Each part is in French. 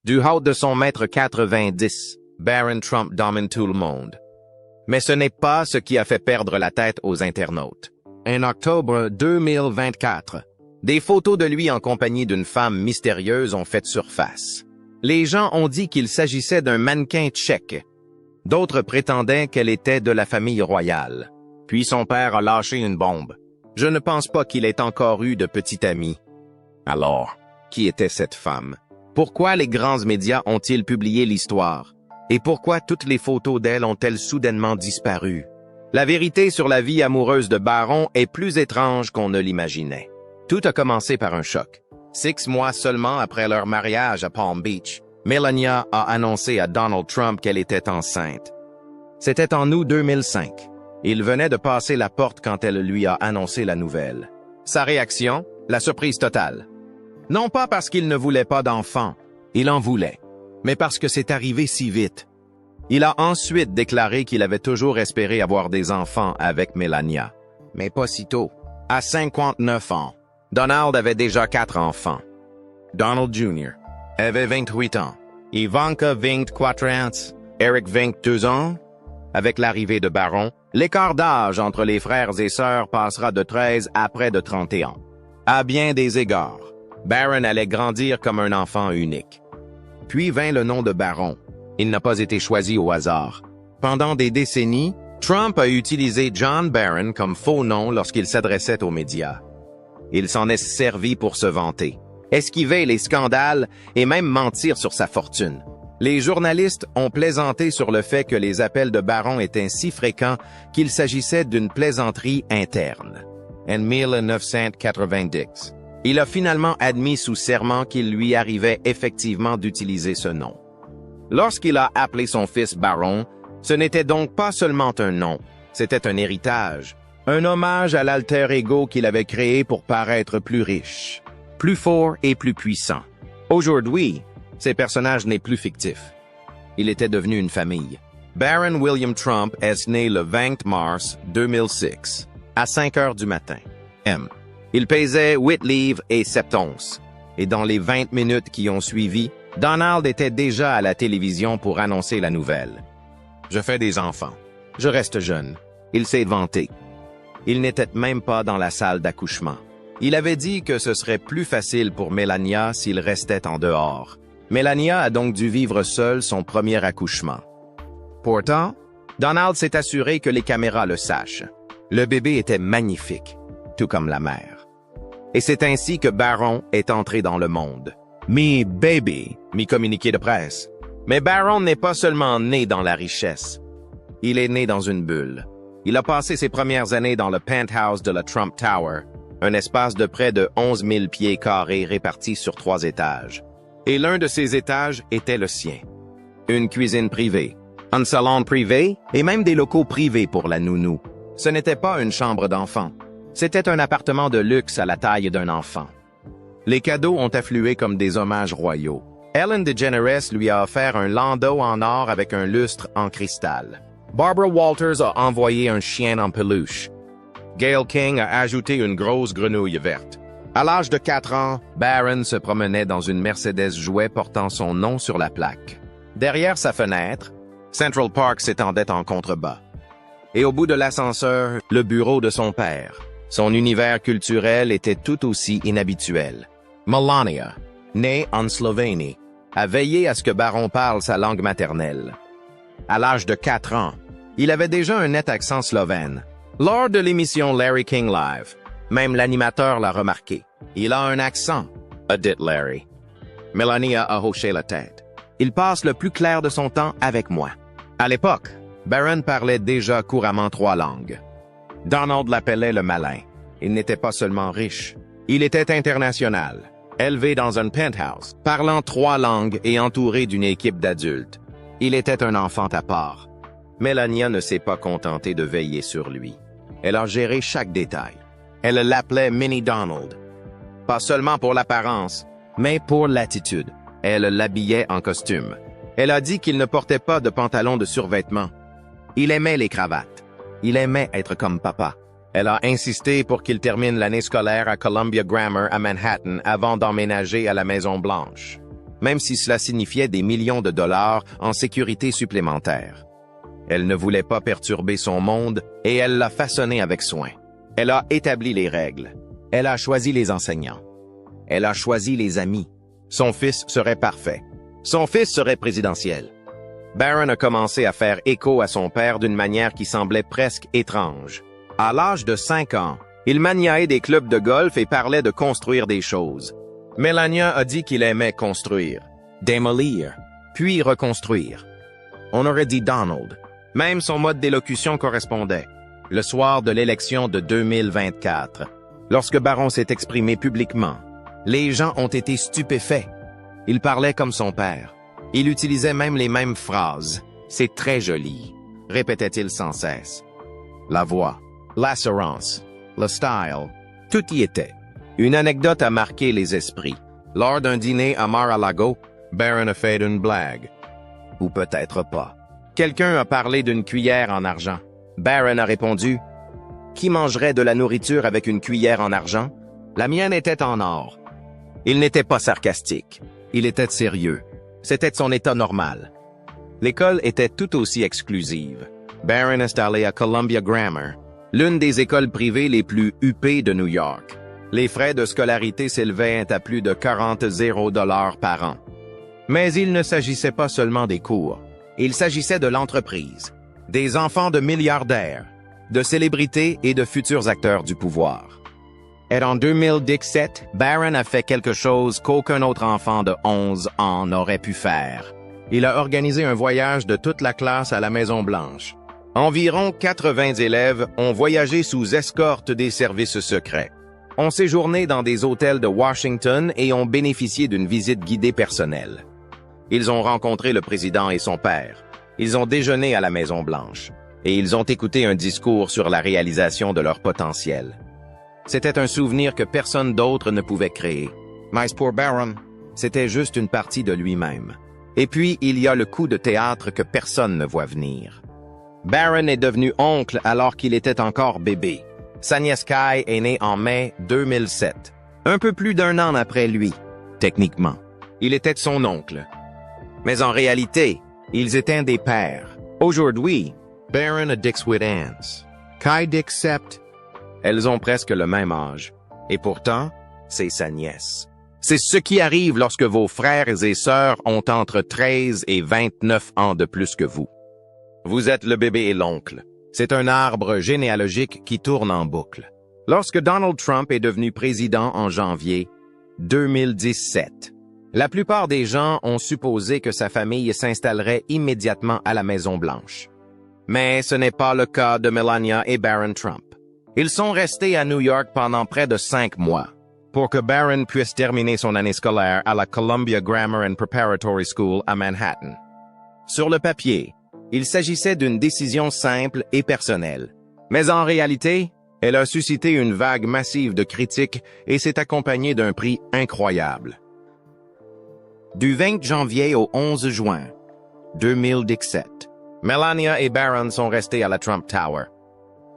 Du haut de son mètre 90, Barron Trump domine tout le monde. Mais ce n'est pas ce qui a fait perdre la tête aux internautes. En octobre 2024, des photos de lui en compagnie d'une femme mystérieuse ont fait surface. Les gens ont dit qu'il s'agissait d'un mannequin tchèque. D'autres prétendaient qu'elle était de la famille royale. Puis son père a lâché une bombe. Je ne pense pas qu'il ait encore eu de petit ami. Alors, qui était cette femme? Pourquoi les grands médias ont-ils publié l'histoire? Et pourquoi toutes les photos d'elle ont-elles soudainement disparu? La vérité sur la vie amoureuse de Barron est plus étrange qu'on ne l'imaginait. Tout a commencé par un choc. 6 mois seulement après leur mariage à Palm Beach, Melania a annoncé à Donald Trump qu'elle était enceinte. C'était en août 2005. Il venait de passer la porte quand elle lui a annoncé la nouvelle. Sa réaction? La surprise totale. Non pas parce qu'il ne voulait pas d'enfant, il en voulait, mais parce que c'est arrivé si vite. Il a ensuite déclaré qu'il avait toujours espéré avoir des enfants avec Melania, mais pas si tôt. À 59 ans, Donald avait déjà 4 enfants. Donald Jr. avait 28 ans, Ivanka 24 ans, Eric 22 ans. Avec l'arrivée de Barron, l'écart d'âge entre les frères et sœurs passera de 13 à près de 31. À bien des égards, Barron allait grandir comme un enfant unique. Puis vint le nom de Barron. Il n'a pas été choisi au hasard. Pendant des décennies, Trump a utilisé John Barron comme faux nom lorsqu'il s'adressait aux médias. Il s'en est servi pour se vanter, esquiver les scandales et même mentir sur sa fortune. Les journalistes ont plaisanté sur le fait que les appels de Barron étaient si fréquents qu'il s'agissait d'une plaisanterie interne. En 1990, il a finalement admis sous serment qu'il lui arrivait effectivement d'utiliser ce nom. Lorsqu'il a appelé son fils Barron, ce n'était donc pas seulement un nom, c'était un héritage, un hommage à l'alter ego qu'il avait créé pour paraître plus riche, plus fort et plus puissant. Aujourd'hui, ces personnages n'est plus fictif. Il était devenu une famille. Barron William Trump est né le 20 mars 2006, à 5 heures du matin. Il pesait 8 livres et 7 onces. Et dans les 20 minutes qui ont suivi, Donald était déjà à la télévision pour annoncer la nouvelle. Je fais des enfants. Je reste jeune. Il s'est vanté. Il n'était même pas dans la salle d'accouchement. Il avait dit que ce serait plus facile pour Melania s'il restait en dehors. Melania a donc dû vivre seule son premier accouchement. Pourtant, Donald s'est assuré que les caméras le sachent. Le bébé était magnifique, tout comme la mère. Et c'est ainsi que Barron est entré dans le monde. Me baby, mi-communiqué de presse. Mais Barron n'est pas seulement né dans la richesse. Il est né dans une bulle. Il a passé ses premières années dans le penthouse de la Trump Tower, un espace de près de 11 000 pieds carrés répartis sur 3 étages. Et l'un de ces étages était le sien. Une cuisine privée, un salon privé et même des locaux privés pour la nounou. Ce n'était pas une chambre d'enfant. C'était un appartement de luxe à la taille d'un enfant. Les cadeaux ont afflué comme des hommages royaux. Ellen DeGeneres lui a offert un landau en or avec un lustre en cristal. Barbara Walters a envoyé un chien en peluche. Gayle King a ajouté une grosse grenouille verte. À l'âge de 4 ans, Barron se promenait dans une Mercedes jouet portant son nom sur la plaque. Derrière sa fenêtre, Central Park s'étendait en contrebas. Et au bout de l'ascenseur, le bureau de son père. Son univers culturel était tout aussi inhabituel. Melania, née en Slovénie, a veillé à ce que Barron parle sa langue maternelle. À l'âge de 4 ans, il avait déjà un net accent slovène. Lors de l'émission Larry King Live, même l'animateur l'a remarqué. Il a un accent, a dit Larry. Melania a hoché la tête. Il passe le plus clair de son temps avec moi. À l'époque, Barron parlait déjà couramment 3 langues. Donald l'appelait le malin. Il n'était pas seulement riche. Il était international, élevé dans un penthouse, parlant 3 langues et entouré d'une équipe d'adultes. Il était un enfant à part. Melania ne s'est pas contentée de veiller sur lui. Elle a géré chaque détail. Elle l'appelait Mini Donald. Pas seulement pour l'apparence, mais pour l'attitude. Elle l'habillait en costume. Elle a dit qu'il ne portait pas de pantalon de survêtement. Il aimait les cravates. Il aimait être comme papa. Elle a insisté pour qu'il termine l'année scolaire à Columbia Grammar à Manhattan avant d'emménager à la Maison Blanche. même si cela signifiait des millions de dollars en sécurité supplémentaire. Elle ne voulait pas perturber son monde et elle l'a façonné avec soin. Elle a établi les règles. Elle a choisi les enseignants. Elle a choisi les amis. Son fils serait parfait. Son fils serait présidentiel. Barron a commencé à faire écho à son père d'une manière qui semblait presque étrange. À l'âge de 5 ans, il maniait des clubs de golf et parlait de construire des choses. Melania a dit qu'il aimait construire, démolir, puis reconstruire. On aurait dit Donald. Même son mode d'élocution correspondait. Le soir de l'élection de 2024, lorsque Barron s'est exprimé publiquement, les gens ont été stupéfaits. Il parlait comme son père. Il utilisait même les mêmes phrases. « C'est très joli », répétait-il sans cesse. La voix, l'assurance, le style, tout y était. Une anecdote a marqué les esprits. Lors d'un dîner à Mar-a-Lago, Barron a fait une blague. Ou peut-être pas. Quelqu'un a parlé d'une cuillère en argent. Barron a répondu « Qui mangerait de la nourriture avec une cuillère en argent? La mienne était en or. » Il n'était pas sarcastique. Il était sérieux. C'était son état normal. L'école était tout aussi exclusive. Barron est allé à Columbia Grammar, l'une des écoles privées les plus huppées de New York. Les frais de scolarité s'élevaient à plus de 40 000 $ par an. Mais il ne s'agissait pas seulement des cours. Il s'agissait de l'entreprise, des enfants de milliardaires, de célébrités et de futurs acteurs du pouvoir. Et en 2017, Barron a fait quelque chose qu'aucun autre enfant de 11 ans n'aurait pu faire. Il a organisé un voyage de toute la classe à la Maison-Blanche. Environ 80 élèves ont voyagé sous escorte des services secrets, ont séjourné dans des hôtels de Washington et ont bénéficié d'une visite guidée personnelle. Ils ont rencontré le président et son père. Ils ont déjeuné à la Maison-Blanche. Et ils ont écouté un discours sur la réalisation de leur potentiel. C'était un souvenir que personne d'autre ne pouvait créer. Mais pour Barron, c'était juste une partie de lui-même. Et puis, il y a le coup de théâtre que personne ne voit venir. Barron est devenu oncle alors qu'il était encore bébé. Sa nièce Kai est née en mai 2007, un peu plus d'un an après lui, techniquement. Il était son oncle. Mais en réalité, ils étaient des pères. Aujourd'hui, Barron a Dixwit Ans. Kai Dixsept. Elles ont presque le même âge. Et pourtant, c'est sa nièce. C'est ce qui arrive lorsque vos frères et sœurs ont entre 13 et 29 ans de plus que vous. Vous êtes le bébé et l'oncle. C'est un arbre généalogique qui tourne en boucle. Lorsque Donald Trump est devenu président en janvier 2017, la plupart des gens ont supposé que sa famille s'installerait immédiatement à la Maison-Blanche. Mais ce n'est pas le cas de Melania et Barron Trump. Ils sont restés à New York pendant près de 5 mois pour que Barron puisse terminer son année scolaire à la Columbia Grammar and Preparatory School à Manhattan. Sur le papier, il s'agissait d'une décision simple et personnelle. Mais en réalité, elle a suscité une vague massive de critiques et s'est accompagnée d'un prix incroyable. Du 20 janvier au 11 juin 2017, Melania et Barron sont restés à la Trump Tower.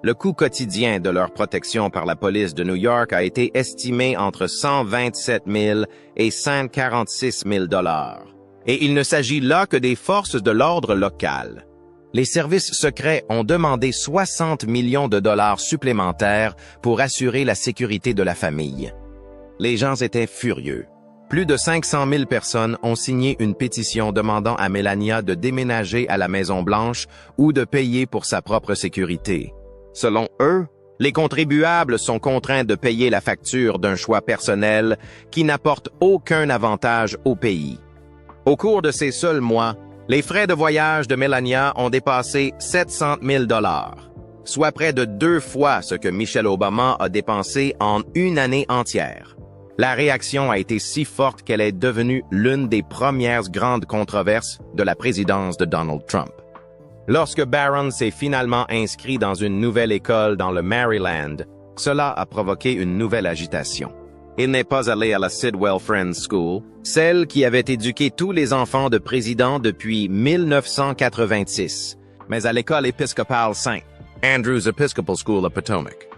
Le coût quotidien de leur protection par la police de New York a été estimé entre 127 000 et 146 000 $. Et il ne s'agit là que des forces de l'ordre local. Les services secrets ont demandé 60 millions de dollars supplémentaires pour assurer la sécurité de la famille. Les gens étaient furieux. Plus de 500 000 personnes ont signé une pétition demandant à Melania de déménager à la Maison-Blanche ou de payer pour sa propre sécurité. Selon eux, les contribuables sont contraints de payer la facture d'un choix personnel qui n'apporte aucun avantage au pays. Au cours de ces seuls mois, les frais de voyage de Melania ont dépassé 700 000 $, soit près de 2 fois ce que Michelle Obama a dépensé en une année entière. La réaction a été si forte qu'elle est devenue l'une des premières grandes controverses de la présidence de Donald Trump. Lorsque Barron s'est finalement inscrit dans une nouvelle école dans le Maryland, cela a provoqué une nouvelle agitation. Il n'est pas allé à la Sidwell Friends School, celle qui avait éduqué tous les enfants de présidents depuis 1986, mais à l'école épiscopale St. Andrew's Episcopal School à Potomac.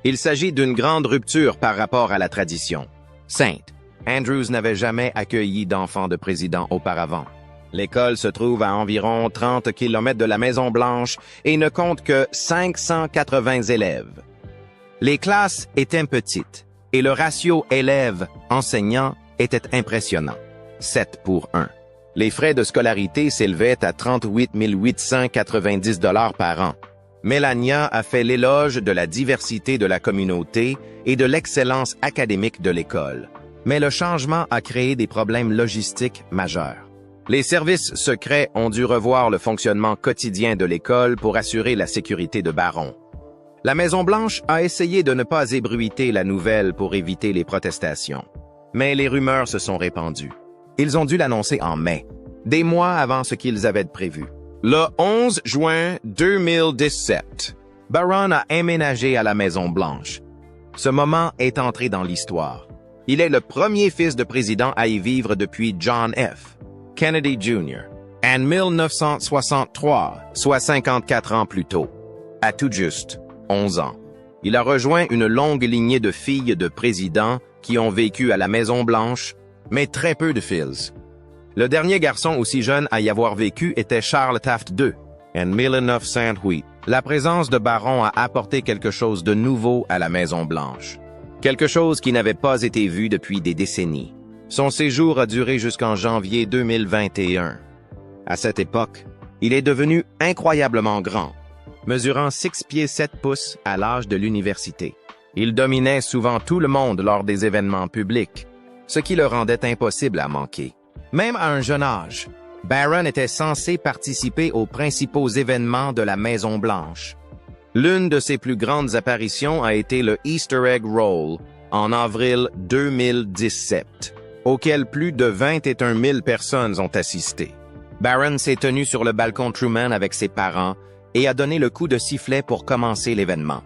Il s'agit d'une grande rupture par rapport à la tradition. St. Andrews n'avait jamais accueilli d'enfants de président auparavant. L'école se trouve à environ 30 km de la Maison-Blanche et ne compte que 580 élèves. Les classes étaient petites et le ratio élèves-enseignants était impressionnant, 7 pour 1. Les frais de scolarité s'élevaient à 38 890 $ par an. Melania a fait l'éloge de la diversité de la communauté et de l'excellence académique de l'école. Mais le changement a créé des problèmes logistiques majeurs. Les services secrets ont dû revoir le fonctionnement quotidien de l'école pour assurer la sécurité de Barron. La Maison-Blanche a essayé de ne pas ébruiter la nouvelle pour éviter les protestations. Mais les rumeurs se sont répandues. Ils ont dû l'annoncer en mai, des mois avant ce qu'ils avaient prévu. Le 11 juin 2017, Barron a emménagé à la Maison-Blanche. Ce moment est entré dans l'histoire. Il est le premier fils de président à y vivre depuis John F. Kennedy Jr. en 1963, soit 54 ans plus tôt. À tout juste 11 ans. Il a rejoint une longue lignée de filles de présidents qui ont vécu à la Maison-Blanche, mais très peu de fils. Le dernier garçon aussi jeune à y avoir vécu était Charles Taft II, en 1908. La présence de Barron a apporté quelque chose de nouveau à la Maison-Blanche. Quelque chose qui n'avait pas été vu depuis des décennies. Son séjour a duré jusqu'en janvier 2021. À cette époque, il est devenu incroyablement grand, mesurant 6 pieds 7 pouces à l'âge de l'université. Il dominait souvent tout le monde lors des événements publics, ce qui le rendait impossible à manquer. Même à un jeune âge, Barron était censé participer aux principaux événements de la Maison-Blanche. L'une de ses plus grandes apparitions a été le Easter Egg Roll en avril 2017, auquel plus de 21 000 personnes ont assisté. Barron s'est tenu sur le balcon Truman avec ses parents et a donné le coup de sifflet pour commencer l'événement.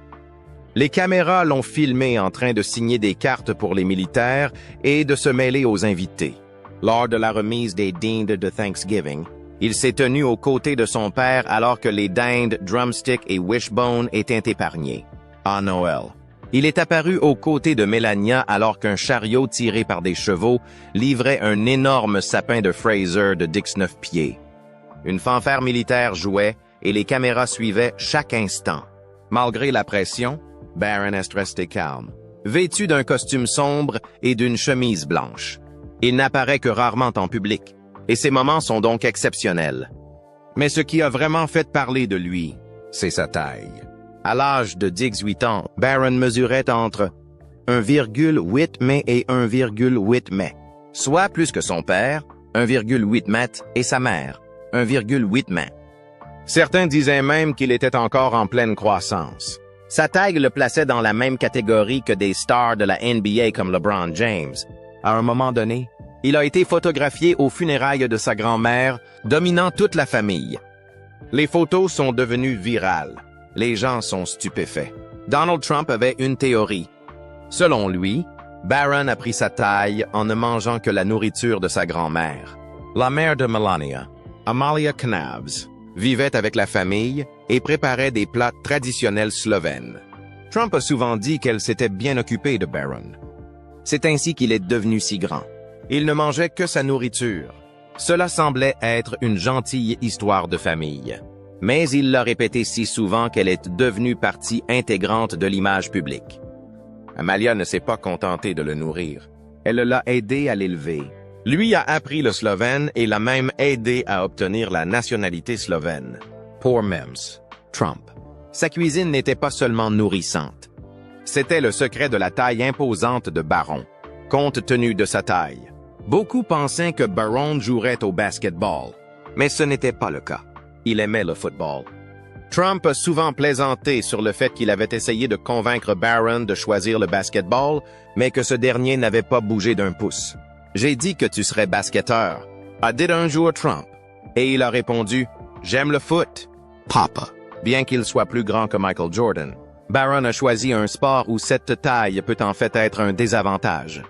Les caméras l'ont filmé en train de signer des cartes pour les militaires et de se mêler aux invités. Lors de la remise des dindes de Thanksgiving, il s'est tenu aux côtés de son père alors que les dindes, drumstick et wishbone étaient épargnés. À Noël, il est apparu aux côtés de Melania alors qu'un chariot tiré par des chevaux livrait un énorme sapin de Fraser de 19 pieds. Une fanfare militaire jouait et les caméras suivaient chaque instant. Malgré la pression, Barron est resté calme, vêtu d'un costume sombre et d'une chemise blanche. Il n'apparaît que rarement en public, et ces moments sont donc exceptionnels. Mais ce qui a vraiment fait parler de lui, c'est sa taille. À l'âge de 18 ans, Barron mesurait entre 1,8 m et 1,8 m, soit plus que son père, 1,8 m, et sa mère, 1,8 m. Certains disaient même qu'il était encore en pleine croissance. Sa taille le plaçait dans la même catégorie que des stars de la NBA comme LeBron James. À un moment donné, il a été photographié aux funérailles de sa grand-mère, dominant toute la famille. Les photos sont devenues virales. Les gens sont stupéfaits. Donald Trump avait une théorie. Selon lui, Barron a pris sa taille en ne mangeant que la nourriture de sa grand-mère. La mère de Melania, Amalia Knavs, vivait avec la famille et préparait des plats traditionnels slovènes. Trump a souvent dit qu'elle s'était bien occupée de Barron. C'est ainsi qu'il est devenu si grand. Il ne mangeait que sa nourriture. Cela semblait être une gentille histoire de famille. Mais il l'a répété si souvent qu'elle est devenue partie intégrante de l'image publique. Amalia ne s'est pas contentée de le nourrir. Elle l'a aidé à l'élever. Lui a appris le slovène et l'a même aidé à obtenir la nationalité slovène. Poor Mems, Trump. Sa cuisine n'était pas seulement nourrissante. C'était le secret de la taille imposante de Barron, compte tenu de sa taille. Beaucoup pensaient que Barron jouerait au basketball, mais ce n'était pas le cas. Il aimait le football. Trump a souvent plaisanté sur le fait qu'il avait essayé de convaincre Barron de choisir le basketball, mais que ce dernier n'avait pas bougé d'un pouce. « J'ai dit que tu serais basketteur », a dit un jour Trump. Et il a répondu « J'aime le foot, Papa », bien qu'il soit plus grand que Michael Jordan. Barron a choisi un sport où cette taille peut en fait être un désavantage.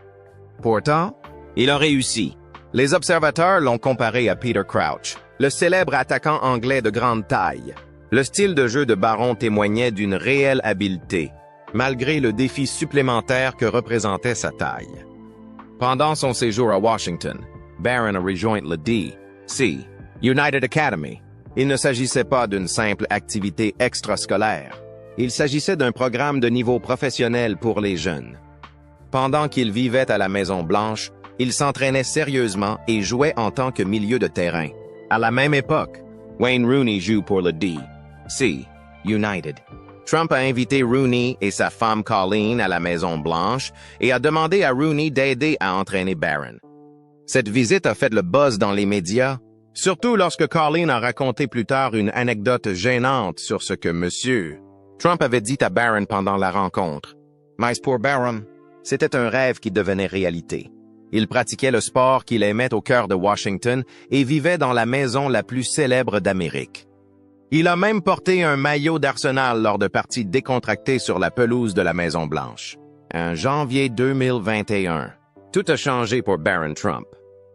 Pourtant, il a réussi. Les observateurs l'ont comparé à Peter Crouch, le célèbre attaquant anglais de grande taille. Le style de jeu de Barron témoignait d'une réelle habileté, malgré le défi supplémentaire que représentait sa taille. Pendant son séjour à Washington, Barron a rejoint le D.C. United Academy. Il ne s'agissait pas d'une simple activité extrascolaire. Il s'agissait d'un programme de niveau professionnel pour les jeunes. Pendant qu'il vivait à la Maison-Blanche, il s'entraînait sérieusement et jouait en tant que milieu de terrain. À la même époque, Wayne Rooney joue pour le D.C. United. Trump a invité Rooney et sa femme Colleen à la Maison-Blanche et a demandé à Rooney d'aider à entraîner Barron. Cette visite a fait le buzz dans les médias, surtout lorsque Colleen a raconté plus tard une anecdote gênante sur ce que M. Trump avait dit à Barron pendant la rencontre. Mais pour Barron, c'était un rêve qui devenait réalité. Il pratiquait le sport qu'il aimait au cœur de Washington et vivait dans la maison la plus célèbre d'Amérique. Il a même porté un maillot d'Arsenal lors de parties décontractées sur la pelouse de la Maison-Blanche. En janvier 2021, tout a changé pour Barron Trump.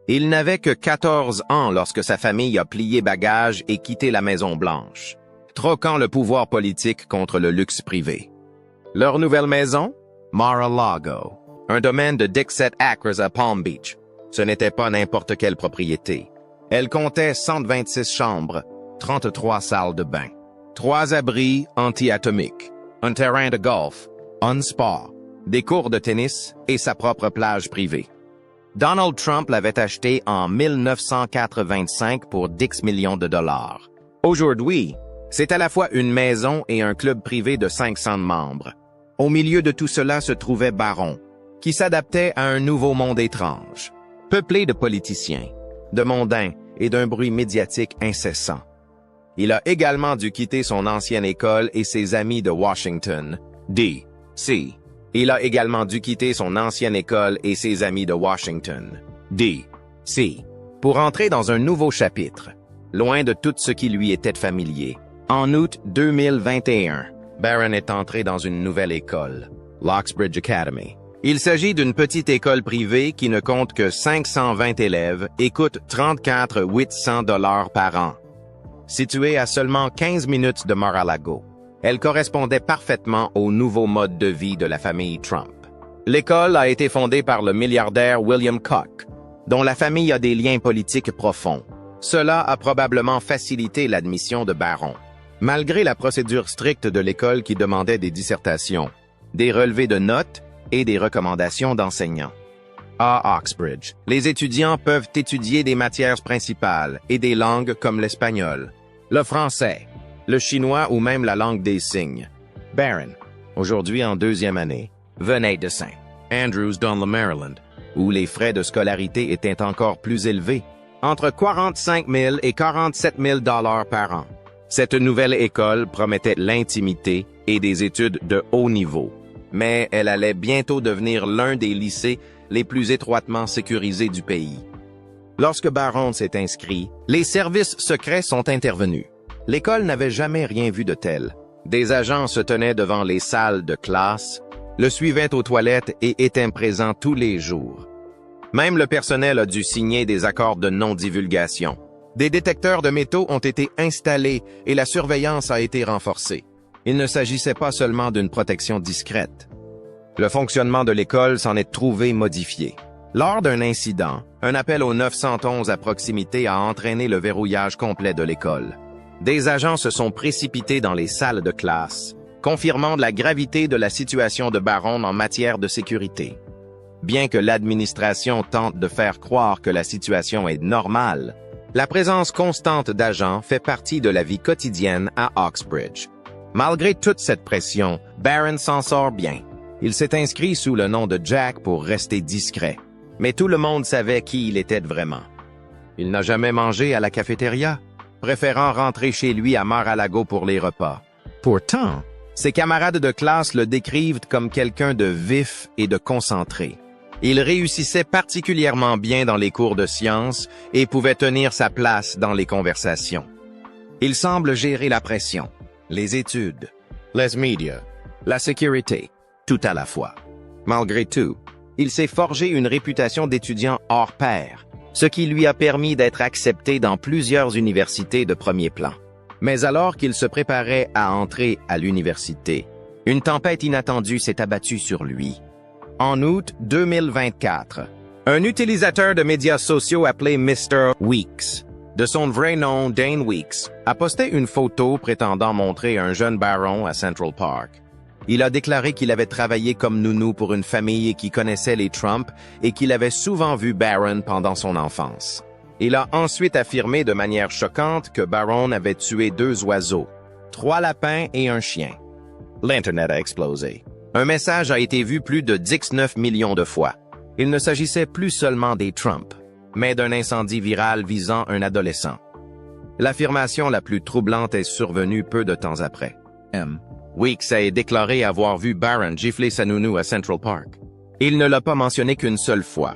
Il n'avait que 14 ans lorsque sa famille a plié bagages et quitté la Maison-Blanche, troquant le pouvoir politique contre le luxe privé. Leur nouvelle maison? Mar-a-Lago, un domaine de 17 acres à Palm Beach. Ce n'était pas n'importe quelle propriété. Elle comptait 126 chambres, 33 salles de bain, 3 abris anti-atomiques, un terrain de golf, un spa, des cours de tennis et sa propre plage privée. Donald Trump l'avait acheté en 1985 pour 10 millions de dollars. Aujourd'hui, c'est à la fois une maison et un club privé de 500 membres. Au milieu de tout cela se trouvait Barron, qui s'adaptait à un nouveau monde étrange, peuplé de politiciens, de mondains et d'un bruit médiatique incessant. Il a également dû quitter son ancienne école et ses amis de Washington, D.C. Il a également dû quitter son ancienne école et ses amis de Washington, D.C. pour entrer dans un nouveau chapitre, loin de tout ce qui lui était familier. En août 2021, Barron est entré dans une nouvelle école, l'Oxbridge Academy. Il s'agit d'une petite école privée qui ne compte que 520 élèves et coûte 34 800 $ par an. Située à seulement 15 minutes de Mar-a-Lago, elle correspondait parfaitement au nouveau mode de vie de la famille Trump. L'école a été fondée par le milliardaire William Koch, dont la famille a des liens politiques profonds. Cela a probablement facilité l'admission de Barron. Malgré la procédure stricte de l'école qui demandait des dissertations, des relevés de notes et des recommandations d'enseignants. À Oxbridge, les étudiants peuvent étudier des matières principales et des langues comme l'espagnol, le français, le chinois ou même la langue des signes. Barron, aujourd'hui en 2e année, venait de St. Andrews dans le Maryland, où les frais de scolarité étaient encore plus élevés, entre 45 000 et 47 000 $ par an. Cette nouvelle école promettait l'intimité et des études de haut niveau, mais elle allait bientôt devenir l'un des lycées les plus étroitement sécurisés du pays. Lorsque Barron s'est inscrit, les services secrets sont intervenus. L'école n'avait jamais rien vu de tel. Des agents se tenaient devant les salles de classe, le suivaient aux toilettes et étaient présents tous les jours. Même le personnel a dû signer des accords de non-divulgation. Des détecteurs de métaux ont été installés et la surveillance a été renforcée. Il ne s'agissait pas seulement d'une protection discrète. Le fonctionnement de l'école s'en est trouvé modifié. Lors d'un incident, un appel au 911 à proximité a entraîné le verrouillage complet de l'école. Des agents se sont précipités dans les salles de classe, confirmant la gravité de la situation de Barron en matière de sécurité. Bien que l'administration tente de faire croire que la situation est normale, la présence constante d'agents fait partie de la vie quotidienne à Oxbridge. Malgré toute cette pression, Barron s'en sort bien. Il s'est inscrit sous le nom de Jack pour rester discret, mais tout le monde savait qui il était vraiment. Il n'a jamais mangé à la cafétéria, préférant rentrer chez lui à Mar-a-Lago pour les repas. Pourtant, ses camarades de classe le décrivent comme quelqu'un de vif et de concentré. Il réussissait particulièrement bien dans les cours de sciences et pouvait tenir sa place dans les conversations. Il semble gérer la pression, les études, les médias, la sécurité, tout à la fois. Malgré tout, il s'est forgé une réputation d'étudiant hors pair, ce qui lui a permis d'être accepté dans plusieurs universités de premier plan. Mais alors qu'il se préparait à entrer à l'université, une tempête inattendue s'est abattue sur lui. En août 2024, Un utilisateur de médias sociaux appelé Mr. Weeks, de son vrai nom Dane Weeks, a posté une photo prétendant montrer un jeune Barron à Central Park. Il a déclaré qu'il avait travaillé comme nounou pour une famille qui connaissait les Trump et qu'il avait souvent vu Barron pendant son enfance. Il a ensuite affirmé de manière choquante que Barron avait tué 2 oiseaux, 3 lapins et un chien. L'Internet a explosé. Un message a été vu plus de 19 millions de fois. Il ne s'agissait plus seulement des Trump, mais d'un incendie viral visant un adolescent. L'affirmation la plus troublante est survenue peu de temps après. Weeks a déclaré avoir vu Barron gifler sa nounou à Central Park. Il ne l'a pas mentionné qu'une seule fois.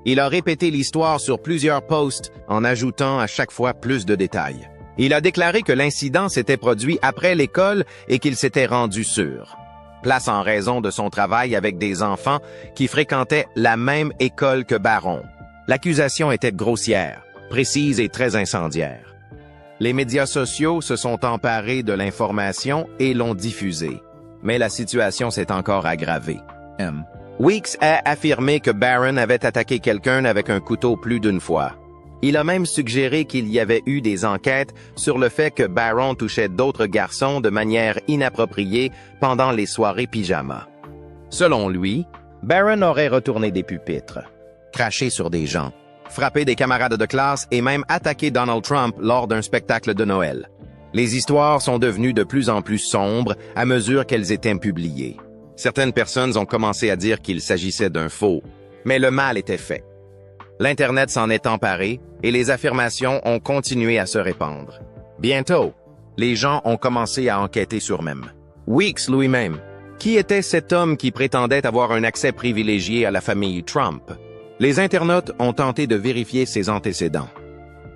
Il a répété l'histoire sur plusieurs posts en ajoutant à chaque fois plus de détails. Il a déclaré que l'incident s'était produit après l'école et qu'il s'était rendu sur place en raison de son travail avec des enfants qui fréquentaient la même école que Barron. L'accusation était grossière, précise et très incendiaire. Les médias sociaux se sont emparés de l'information et l'ont diffusée. Mais la situation s'est encore aggravée. Weeks a affirmé que Barron avait attaqué quelqu'un avec un couteau plus d'une fois. Il a même suggéré qu'il y avait eu des enquêtes sur le fait que Barron touchait d'autres garçons de manière inappropriée pendant les soirées pyjama. Selon lui, Barron aurait retourné des pupitres, craché sur des gens, frappé des camarades de classe et même attaqué Donald Trump lors d'un spectacle de Noël. Les histoires sont devenues de plus en plus sombres à mesure qu'elles étaient publiées. Certaines personnes ont commencé à dire qu'il s'agissait d'un faux, mais le mal était fait. L'Internet s'en est emparé et les affirmations ont continué à se répandre. Bientôt, les gens ont commencé à enquêter sur même. Weeks lui-même. Qui était cet homme qui prétendait avoir un accès privilégié à la famille Trump? Les internautes ont tenté de vérifier ses antécédents.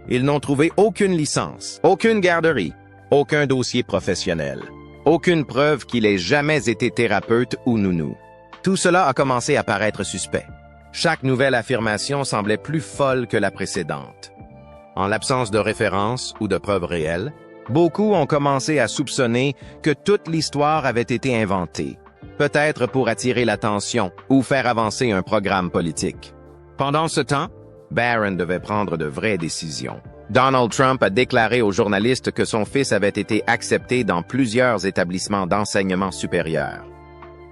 Ils n'ont trouvé aucune licence, aucune garderie, aucun dossier professionnel, aucune preuve qu'il ait jamais été thérapeute ou nounou. Tout cela a commencé à paraître suspect. Chaque nouvelle affirmation semblait plus folle que la précédente. En l'absence de références ou de preuves réelles, beaucoup ont commencé à soupçonner que toute l'histoire avait été inventée, peut-être pour attirer l'attention ou faire avancer un programme politique. Pendant ce temps, Barron devait prendre de vraies décisions. Donald Trump a déclaré aux journalistes que son fils avait été accepté dans plusieurs établissements d'enseignement supérieur.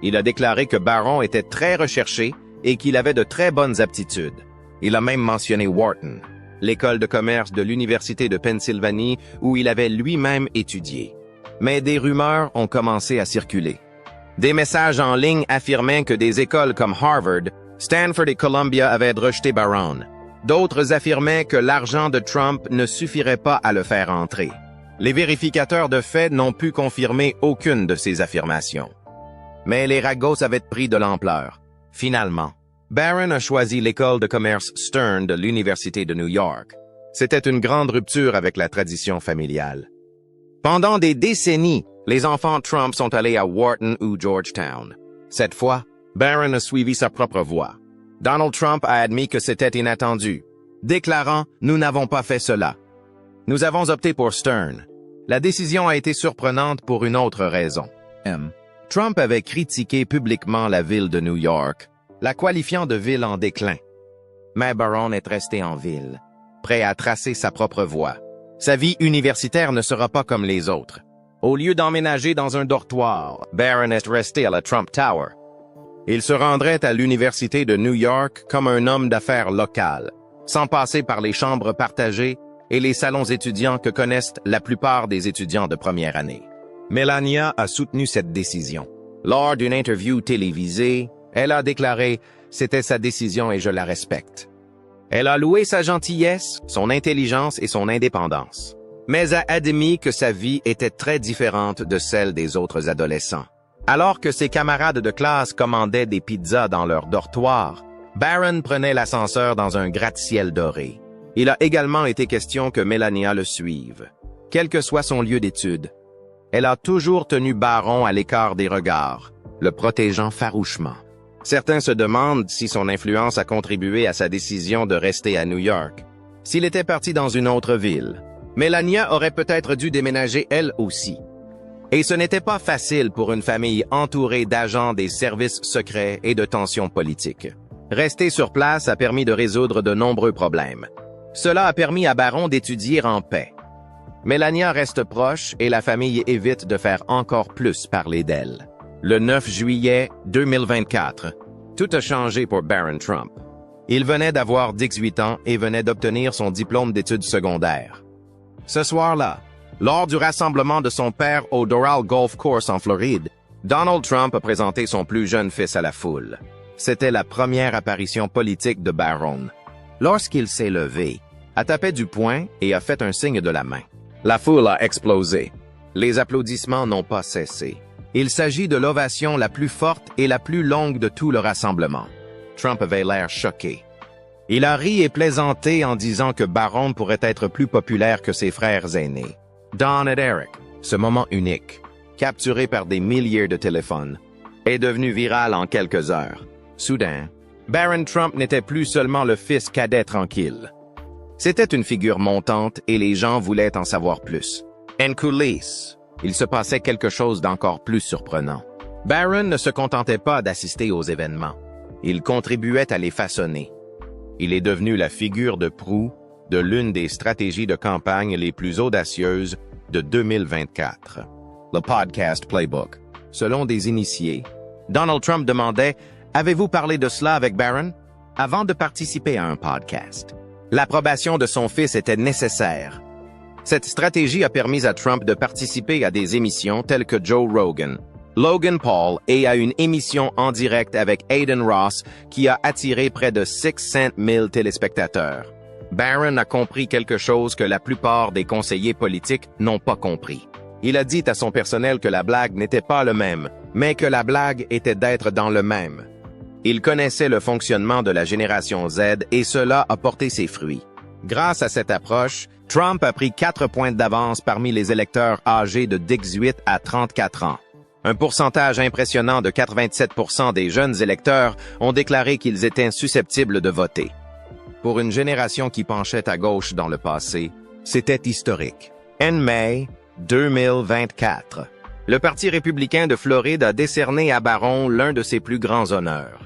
Il a déclaré que Barron était très recherché et qu'il avait de très bonnes aptitudes. Il a même mentionné Wharton, l'école de commerce de l'Université de Pennsylvanie où il avait lui-même étudié. Mais des rumeurs ont commencé à circuler. Des messages en ligne affirmaient que des écoles comme Harvard, Stanford et Columbia avaient rejeté Barron. D'autres affirmaient que l'argent de Trump ne suffirait pas à le faire entrer. Les vérificateurs de faits n'ont pu confirmer aucune de ces affirmations. Mais les ragots avaient pris de l'ampleur. Finalement, Barron a choisi l'école de commerce Stern de l'Université de New York. C'était une grande rupture avec la tradition familiale. Pendant des décennies, les enfants Trump sont allés à Wharton ou Georgetown. Cette fois, Barron a suivi sa propre voie. Donald Trump a admis que c'était inattendu, déclarant « Nous n'avons pas fait cela. Nous avons opté pour Stern. » La décision a été surprenante pour une autre raison. Trump avait critiqué publiquement la ville de New York, la qualifiant de ville en déclin. Mais Barron est resté en ville, prêt à tracer sa propre voie. Sa vie universitaire ne sera pas comme les autres. Au lieu d'emménager dans un dortoir, Barron est resté à la Trump Tower. Il se rendrait à l'Université de New York comme un homme d'affaires local, sans passer par les chambres partagées et les salons étudiants que connaissent la plupart des étudiants de première année. Melania a soutenu cette décision. Lors d'une interview télévisée, elle a déclaré « C'était sa décision et je la respecte ». Elle a loué sa gentillesse, son intelligence et son indépendance, mais a admis que sa vie était très différente de celle des autres adolescents. Alors que ses camarades de classe commandaient des pizzas dans leur dortoir, Barron prenait l'ascenseur dans un gratte-ciel doré. Il a également été question que Melania le suive, quel que soit son lieu d'étude. Elle a toujours tenu Barron à l'écart des regards, le protégeant farouchement. Certains se demandent si son influence a contribué à sa décision de rester à New York. S'il était parti dans une autre ville, Melania aurait peut-être dû déménager elle aussi. Et ce n'était pas facile pour une famille entourée d'agents des services secrets et de tensions politiques. Rester sur place a permis de résoudre de nombreux problèmes. Cela a permis à Barron d'étudier en paix. Melania reste proche et la famille évite de faire encore plus parler d'elle. Le 9 juillet 2024, tout a changé pour Barron Trump. Il venait d'avoir 18 ans et venait d'obtenir son diplôme d'études secondaires. Ce soir-là, lors du rassemblement de son père au Doral Golf Course en Floride, Donald Trump a présenté son plus jeune fils à la foule. C'était la première apparition politique de Barron. Lorsqu'il s'est levé, a tapé du poing et a fait un signe de la main. La foule a explosé. Les applaudissements n'ont pas cessé. Il s'agit de l'ovation la plus forte et la plus longue de tout le rassemblement. Trump avait l'air choqué. Il a ri et plaisanté en disant que Barron pourrait être plus populaire que ses frères aînés. Don et Eric, ce moment unique, capturé par des milliers de téléphones, est devenu viral en quelques heures. Soudain, Barron Trump n'était plus seulement le fils cadet tranquille. C'était une figure montante et les gens voulaient en savoir plus. En coulisses, il se passait quelque chose d'encore plus surprenant. Barron ne se contentait pas d'assister aux événements. Il contribuait à les façonner. Il est devenu la figure de proue de l'une des stratégies de campagne les plus audacieuses de 2024. Le podcast Playbook. Selon des initiés, Donald Trump demandait « Avez-vous parlé de cela avec Barron ?» avant de participer à un podcast. L'approbation de son fils était nécessaire. Cette stratégie a permis à Trump de participer à des émissions telles que Joe Rogan, Logan Paul et à une émission en direct avec Aiden Ross qui a attiré près de 600 000 téléspectateurs. Barron a compris quelque chose que la plupart des conseillers politiques n'ont pas compris. Il a dit à son personnel que la blague n'était pas le même, mais que la blague était d'être dans le même. Il connaissait le fonctionnement de la génération Z et cela a porté ses fruits. Grâce à cette approche, Trump a pris 4 points d'avance parmi les électeurs âgés de 18 à 34 ans. Un pourcentage impressionnant de 87% des jeunes électeurs ont déclaré qu'ils étaient susceptibles de voter. Pour une génération qui penchait à gauche dans le passé, c'était historique. En mai 2024, le Parti républicain de Floride a décerné à Barron l'un de ses plus grands honneurs.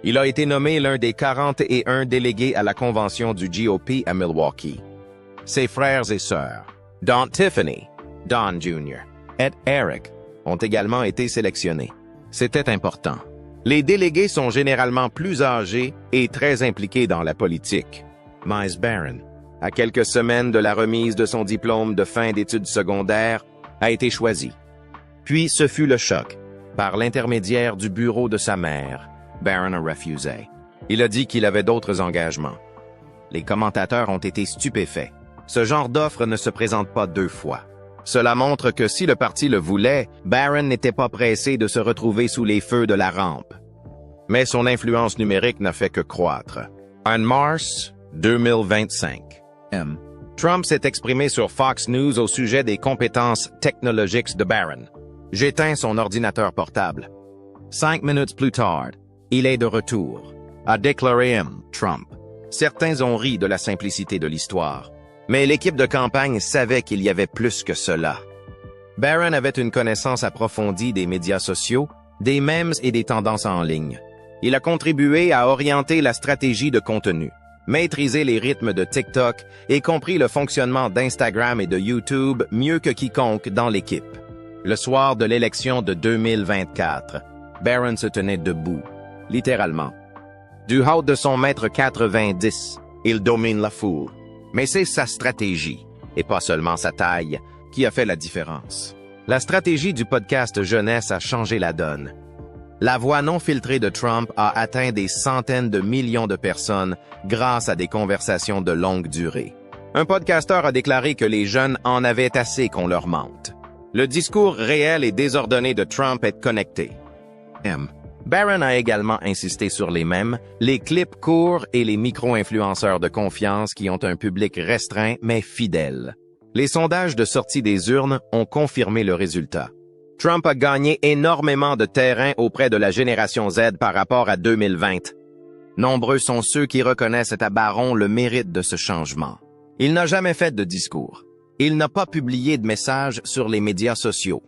Il a été nommé l'un des 41 délégués à la convention du GOP à Milwaukee. Ses frères et sœurs, Don Tiffany, Don Jr. et Eric, ont également été sélectionnés. C'était important. Les délégués sont généralement plus âgés et très impliqués dans la politique. Mais Barron, à quelques semaines de la remise de son diplôme de fin d'études secondaires, a été choisi. Puis ce fut le choc. Par l'intermédiaire du bureau de sa mère, Barron a refusé. Il a dit qu'il avait d'autres engagements. Les commentateurs ont été stupéfaits. Ce genre d'offre ne se présente pas 2 fois. Cela montre que si le parti le voulait, Barron n'était pas pressé de se retrouver sous les feux de la rampe. Mais son influence numérique n'a fait que croître. En mars 2025, Trump s'est exprimé sur Fox News au sujet des compétences technologiques de Barron. J'éteins son ordinateur portable. 5 minutes plus tard, il est de retour, a déclaré Trump. Certains ont ri de la simplicité de l'histoire. Mais l'équipe de campagne savait qu'il y avait plus que cela. Barron avait une connaissance approfondie des médias sociaux, des memes et des tendances en ligne. Il a contribué à orienter la stratégie de contenu, maîtriser les rythmes de TikTok et compris le fonctionnement d'Instagram et de YouTube mieux que quiconque dans l'équipe. Le soir de l'élection de 2024, Barron se tenait debout, littéralement. Du haut de son mètre 90, il domine la foule. Mais c'est sa stratégie, et pas seulement sa taille, qui a fait la différence. La stratégie du podcast Jeunesse a changé la donne. La voix non filtrée de Trump a atteint des centaines de millions de personnes grâce à des conversations de longue durée. Un podcasteur a déclaré que les jeunes en avaient assez qu'on leur mente. Le discours réel et désordonné de Trump est connecté. Barron a également insisté sur les mèmes, les clips courts et les micro-influenceurs de confiance qui ont un public restreint mais fidèle. Les sondages de sortie des urnes ont confirmé le résultat. Trump a gagné énormément de terrain auprès de la génération Z par rapport à 2020. Nombreux sont ceux qui reconnaissent à Barron le mérite de ce changement. Il n'a jamais fait de discours. Il n'a pas publié de messages sur les médias sociaux.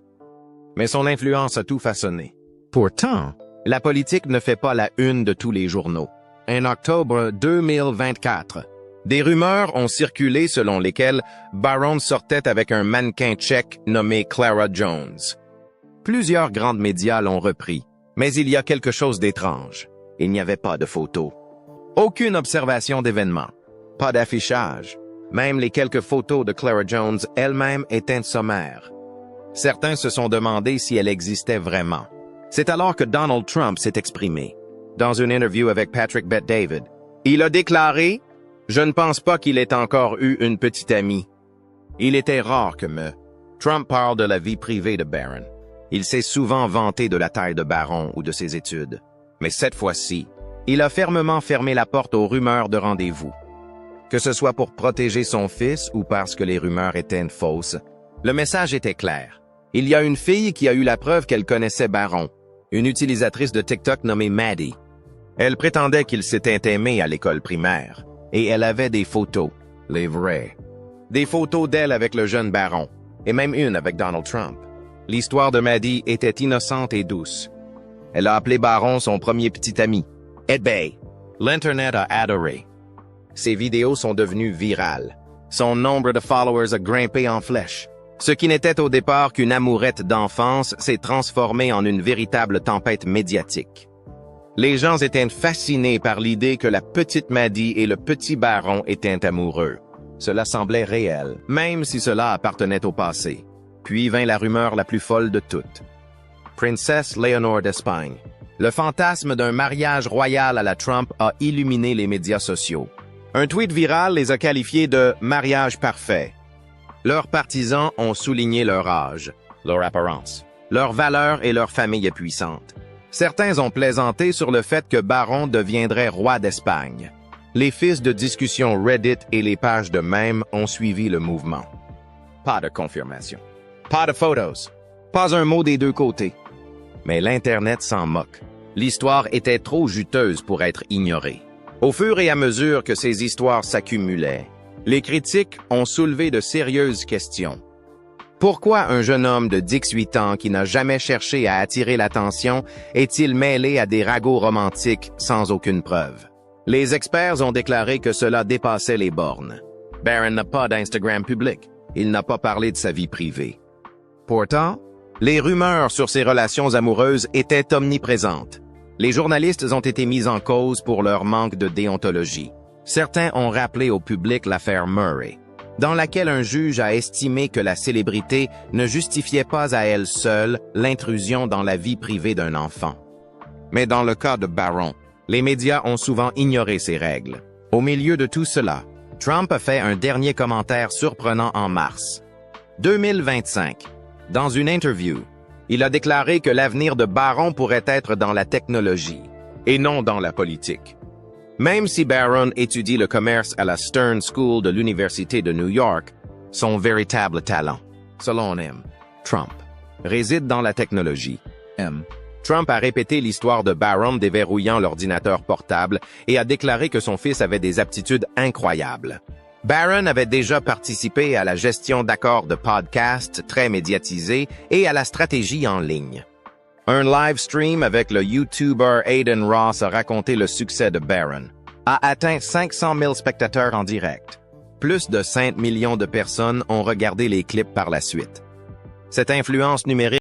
Mais son influence a tout façonné. Pourtant, la politique ne fait pas la une de tous les journaux. En octobre 2024, des rumeurs ont circulé selon lesquelles Barron sortait avec un mannequin tchèque nommé Clara Jones. Plusieurs grands médias l'ont repris, mais il y a quelque chose d'étrange. Il n'y avait pas de photos. Aucune observation d'événement. Pas d'affichage. Même les quelques photos de Clara Jones elle-même étaient sommaires. Certains se sont demandé si elle existait vraiment. C'est alors que Donald Trump s'est exprimé. Dans une interview avec Patrick Bet-David, il a déclaré « Je ne pense pas qu'il ait encore eu une petite amie. » Il était rare que Trump parle de la vie privée de Barron. Il s'est souvent vanté de la taille de Barron ou de ses études. Mais cette fois-ci, il a fermement fermé la porte aux rumeurs de rendez-vous. Que ce soit pour protéger son fils ou parce que les rumeurs étaient fausses, le message était clair. Il y a une fille qui a eu la preuve qu'elle connaissait Barron, une utilisatrice de TikTok nommée Maddie. Elle prétendait qu'ils s'étaient aimés à l'école primaire, et elle avait des photos, les vraies. Des photos d'elle avec le jeune Barron, et même une avec Donald Trump. L'histoire de Maddie était innocente et douce. Elle a appelé Barron son premier petit ami, Ed Bay. L'Internet a adoré. Ses vidéos sont devenues virales. Son nombre de followers a grimpé en flèche. Ce qui n'était au départ qu'une amourette d'enfance s'est transformé en une véritable tempête médiatique. Les gens étaient fascinés par l'idée que la petite Maddie et le petit Barron étaient amoureux. Cela semblait réel, même si cela appartenait au passé. Puis vint la rumeur la plus folle de toutes. Princesse Léonore d'Espagne. Le fantasme d'un mariage royal à la Trump a illuminé les médias sociaux. Un tweet viral les a qualifiés de « mariage parfait ». Leurs partisans ont souligné leur âge, leur apparence, leur valeur et leur famille puissante. Certains ont plaisanté sur le fait que Barron deviendrait roi d'Espagne. Les fils de discussion Reddit et les pages de mèmes ont suivi le mouvement. Pas de confirmation. Pas de photos. Pas un mot des deux côtés. Mais l'Internet s'en moque. L'histoire était trop juteuse pour être ignorée. Au fur et à mesure que ces histoires s'accumulaient, les critiques ont soulevé de sérieuses questions. Pourquoi un jeune homme de 18 ans qui n'a jamais cherché à attirer l'attention est-il mêlé à des ragots romantiques sans aucune preuve? Les experts ont déclaré que cela dépassait les bornes. Barron n'a pas d'Instagram public. Il n'a pas parlé de sa vie privée. Pourtant, les rumeurs sur ses relations amoureuses étaient omniprésentes. Les journalistes ont été mis en cause pour leur manque de déontologie. Certains ont rappelé au public l'affaire Murray, dans laquelle un juge a estimé que la célébrité ne justifiait pas à elle seule l'intrusion dans la vie privée d'un enfant. Mais dans le cas de Barron, les médias ont souvent ignoré ces règles. Au milieu de tout cela, Trump a fait un dernier commentaire surprenant en mars 2025. Dans une interview, il a déclaré que l'avenir de Barron pourrait être dans la technologie et non dans la politique. Même si Barron étudie le commerce à la Stern School de l'Université de New York, son véritable talent, selon Trump, réside dans la technologie. Trump a répété l'histoire de Barron déverrouillant l'ordinateur portable et a déclaré que son fils avait des aptitudes incroyables. Barron avait déjà participé à la gestion d'accords de podcasts très médiatisés et à la stratégie en ligne. Un live stream avec le YouTuber Aiden Ross a raconté le succès de Barron. A atteint 500 000 spectateurs en direct. Plus de 5 millions de personnes ont regardé les clips par la suite. Cette influence numérique